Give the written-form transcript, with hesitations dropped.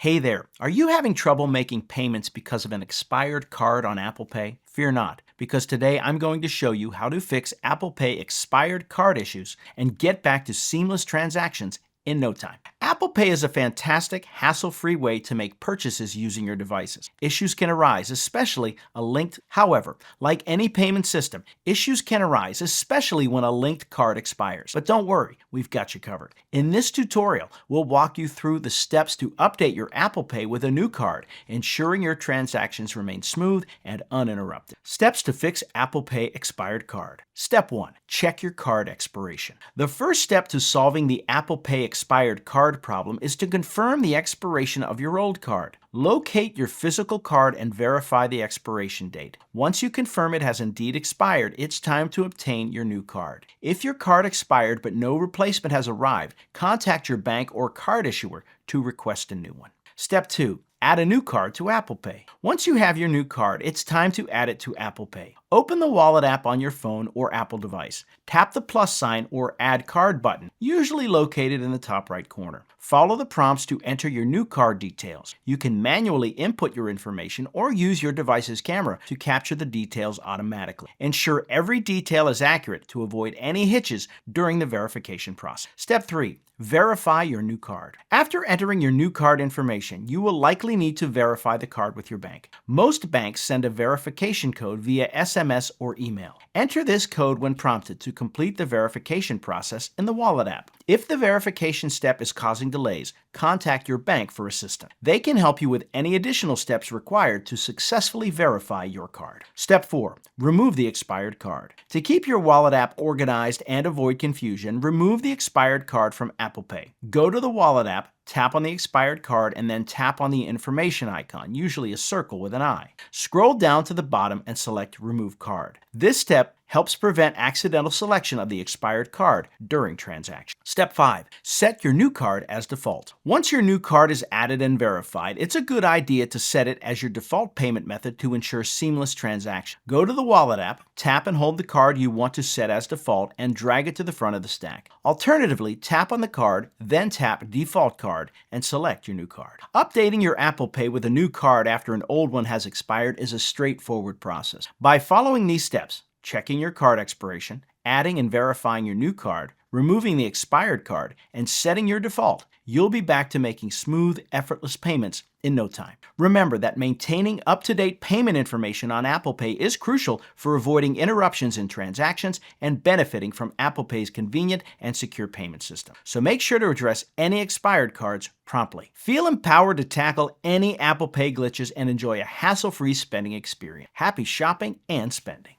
Hey there, are you having trouble making payments because of an expired card on Apple Pay? Fear not, because today I'm going to show you how to fix Apple Pay expired card issues and get back to seamless transactions in no time. Apple Pay is a fantastic, hassle-free way to make purchases using your devices. Issues can arise, especially a linked. However, like any payment system, issues can arise, especially when a linked card expires. But don't worry, we've got you covered. In this tutorial, we'll walk you through the steps to update your Apple Pay with a new card, ensuring your transactions remain smooth and uninterrupted. Steps to fix Apple Pay expired card. Step 1. Check your card expiration. The first step to solving the Apple Pay expired card problem is to confirm the expiration of your old card. Locate your physical card and verify the expiration date. Once you confirm it has indeed expired, it's time to obtain your new card. If your card expired but no replacement has arrived, contact your bank or card issuer to request a new one. Step 2. Add a new card to Apple Pay. Once you have your new card, it's time to add it to Apple Pay. Open the Wallet app on your phone or Apple device. Tap the plus sign or Add Card button, usually located in the top right corner. Follow the prompts to enter your new card details. You can manually input your information or use your device's camera to capture the details automatically. Ensure every detail is accurate to avoid any hitches during the verification process. Step 3. Verify your new card. After entering your new card information, you will likely need to verify the card with your bank. Most banks send a verification code via SMS or email. Enter this code when prompted to complete the verification process in the Wallet app. If the verification step is causing delays, contact your bank for assistance. They can help you with any additional steps required to successfully verify your card. Step 4. Remove the expired card. To keep your Wallet app organized and avoid confusion, remove the expired card from Apple Pay. Go to the Wallet app, tap on the expired card, and then tap on the information icon, usually a circle with an eye. Scroll down to the bottom and select Remove Card. This step helps prevent accidental selection of the expired card during transaction. Step 5. Set your new card as default. Once your new card is added and verified, it's a good idea to set it as your default payment method to ensure seamless transaction. Go to the Wallet app, tap and hold the card you want to set as default, and drag it to the front of the stack. Alternatively, tap on the card, then tap Default Card, and select your new card. Updating your Apple Pay with a new card after an old one has expired is a straightforward process. By following these steps, checking your card expiration, adding and verifying your new card, removing the expired card, and setting your default, you'll be back to making smooth, effortless payments in no time. Remember that maintaining up-to-date payment information on Apple Pay is crucial for avoiding interruptions in transactions and benefiting from Apple Pay's convenient and secure payment system. So make sure to address any expired cards promptly. Feel empowered to tackle any Apple Pay glitches and enjoy a hassle-free spending experience. Happy shopping and spending.